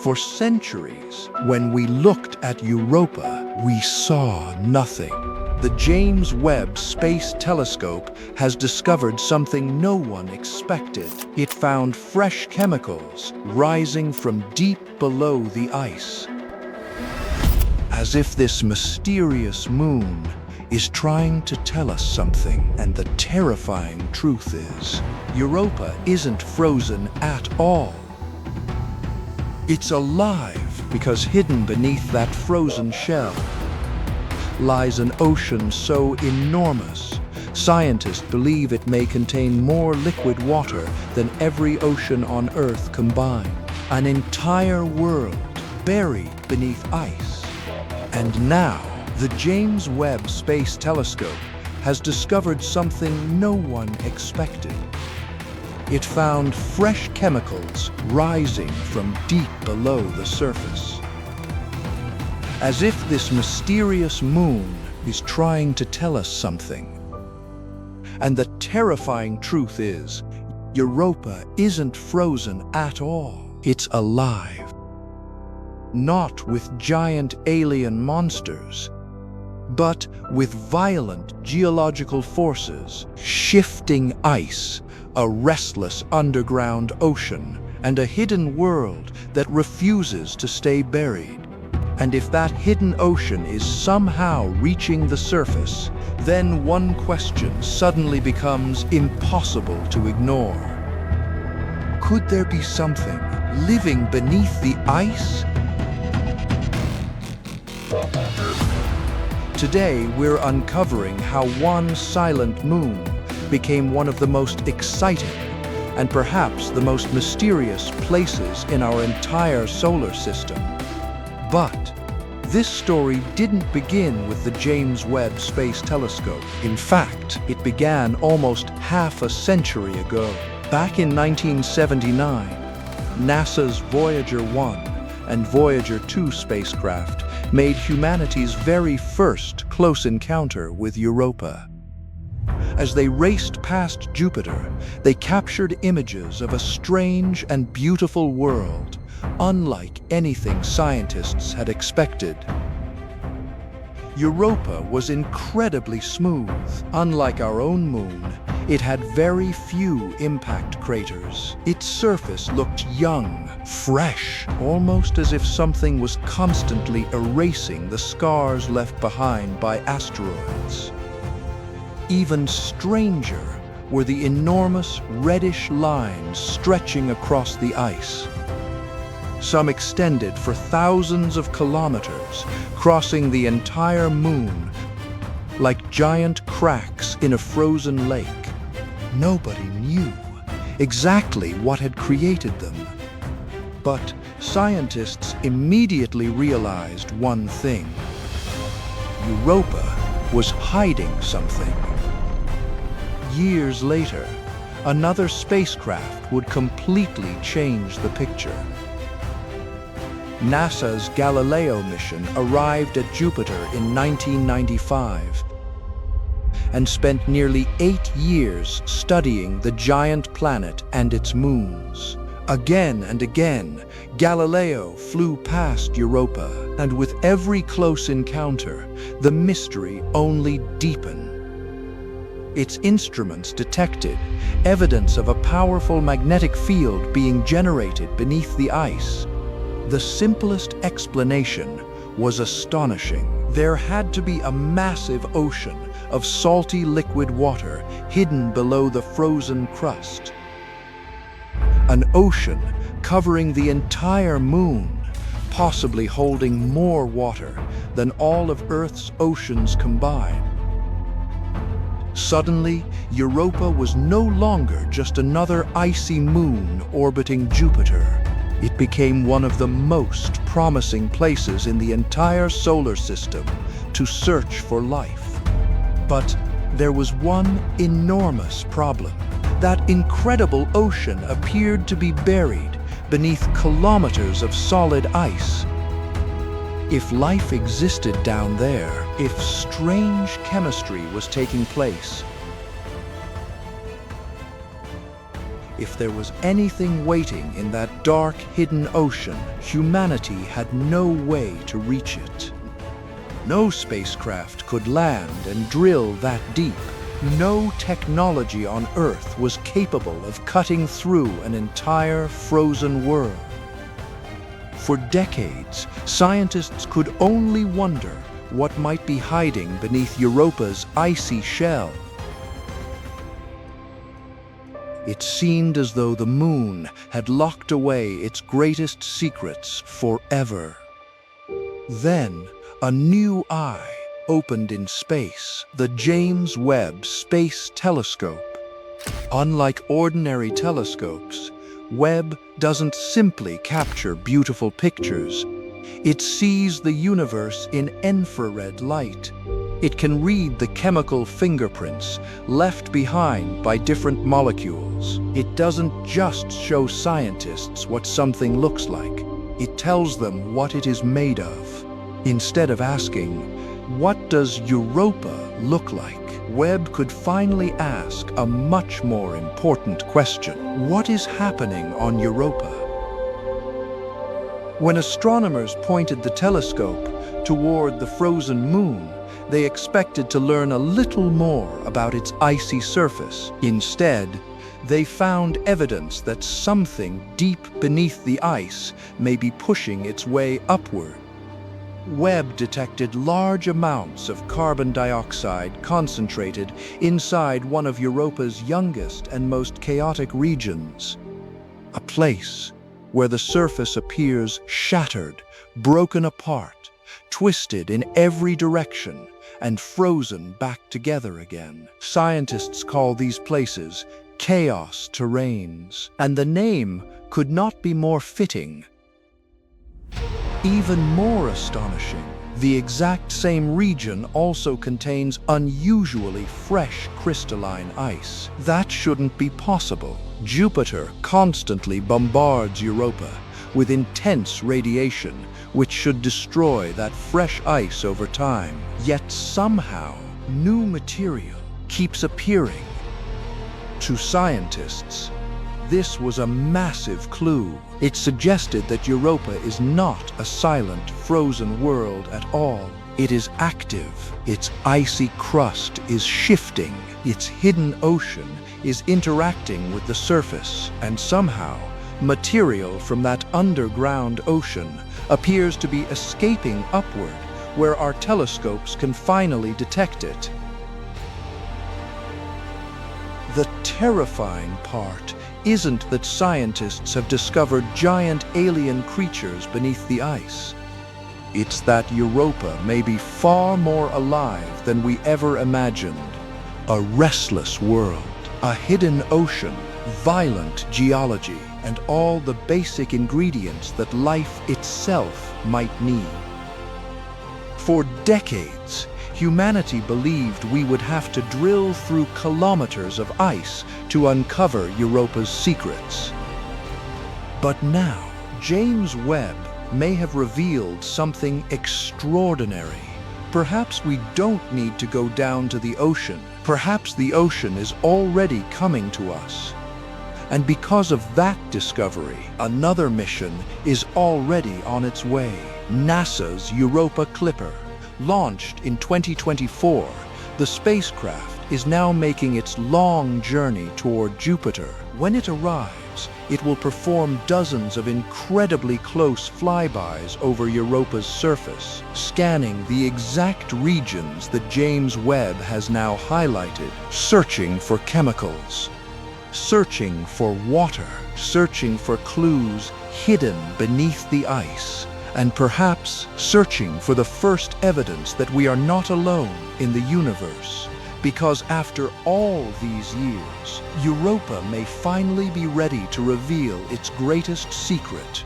For centuries, when we looked at Europa, we saw nothing. The James Webb Space Telescope has discovered something no one expected. It found fresh chemicals rising from deep below the ice. As if this mysterious moon is trying to tell us something, and the terrifying truth is, Europa isn't frozen at all. It's alive because hidden beneath that frozen shell lies an ocean so enormous, scientists believe it may contain more liquid water than every ocean on Earth combined. An entire world buried beneath ice. And now, the James Webb Space Telescope has discovered something no one expected. It found fresh chemicals rising from deep below the surface. As if this mysterious moon is trying to tell us something. And the terrifying truth is, Europa isn't frozen at all. It's alive. Not with giant alien monsters, but with violent geological forces, shifting ice, a restless underground ocean, and a hidden world that refuses to stay buried. And if that hidden ocean is somehow reaching the surface, then one question suddenly becomes impossible to ignore. Could there be something living beneath the ice? Today, we're uncovering how one silent moon became one of the most exciting and perhaps the most mysterious places in our entire solar system. But this story didn't begin with the James Webb Space Telescope. In fact, it began almost half a century ago. Back in 1979, NASA's Voyager 1 and Voyager 2 spacecraft made humanity's very first close encounter with Europa. As they raced past Jupiter, they captured images of a strange and beautiful world, unlike anything scientists had expected. Europa was incredibly smooth. Unlike our own moon, it had very few impact craters. Its surface looked young, fresh, almost as if something was constantly erasing the scars left behind by asteroids. Even stranger were the enormous reddish lines stretching across the ice. Some extended for thousands of kilometers, crossing the entire moon like giant cracks in a frozen lake. Nobody knew exactly what had created them. But scientists immediately realized one thing. Europa was hiding something. Years later, another spacecraft would completely change the picture. NASA's Galileo mission arrived at Jupiter in 1995 and spent nearly 8 years studying the giant planet and its moons. Again and again, Galileo flew past Europa, and with every close encounter, the mystery only deepened. Its instruments detected evidence of a powerful magnetic field being generated beneath the ice. The simplest explanation was astonishing. There had to be a massive ocean of salty liquid water hidden below the frozen crust. An ocean covering the entire moon, possibly holding more water than all of Earth's oceans combined. Suddenly, Europa was no longer just another icy moon orbiting Jupiter. It became one of the most promising places in the entire solar system to search for life. But there was one enormous problem. That incredible ocean appeared to be buried beneath kilometers of solid ice. If life existed down there, if strange chemistry was taking place, If there was anything waiting in that dark, hidden ocean, humanity had no way to reach it. No spacecraft could land and drill that deep. No technology on Earth was capable of cutting through an entire frozen world. For decades, scientists could only wonder what might be hiding beneath Europa's icy shell. It seemed as though the moon had locked away its greatest secrets forever. Then, a new eye opened in space, the James Webb Space Telescope. Unlike ordinary telescopes, Webb doesn't simply capture beautiful pictures. It sees the universe in infrared light. It can read the chemical fingerprints left behind by different molecules. It doesn't just show scientists what something looks like. It tells them what it is made of. Instead of asking, "What does Europa look like?" Webb could finally ask a much more important question. What is happening on Europa? When astronomers pointed the telescope toward the frozen moon, they expected to learn a little more about its icy surface. Instead, they found evidence that something deep beneath the ice may be pushing its way upward. Webb detected large amounts of carbon dioxide concentrated inside one of Europa's youngest and most chaotic regions, a place where the surface appears shattered, broken apart, twisted in every direction, and frozen back together again. Scientists call these places chaos terrains, and the name could not be more fitting. Even more astonishing, the exact same region also contains unusually fresh crystalline ice. That shouldn't be possible. Jupiter constantly bombards Europa with intense radiation, which should destroy that fresh ice over time. Yet somehow, new material keeps appearing. To scientists, this was a massive clue. It suggested that Europa is not a silent, frozen world at all. It is active. Its icy crust is shifting. Its hidden ocean is interacting with the surface. And somehow, material from that underground ocean appears to be escaping upward, where our telescopes can finally detect it. The terrifying part isn't that scientists have discovered giant alien creatures beneath the ice. It's that Europa may be far more alive than we ever imagined. A restless world, a hidden ocean, violent geology, and all the basic ingredients that life itself might need. For decades, humanity believed we would have to drill through kilometers of ice to uncover Europa's secrets. But now, James Webb may have revealed something extraordinary. Perhaps we don't need to go down to the ocean. Perhaps the ocean is already coming to us. And because of that discovery, another mission is already on its way. NASA's Europa Clipper. Launched in 2024, the spacecraft is now making its long journey toward Jupiter. When it arrives, it will perform dozens of incredibly close flybys over Europa's surface, scanning the exact regions that James Webb has now highlighted, searching for chemicals, searching for water, searching for clues hidden beneath the ice, and perhaps searching for the first evidence that we are not alone in the universe. Because after all these years, Europa may finally be ready to reveal its greatest secret.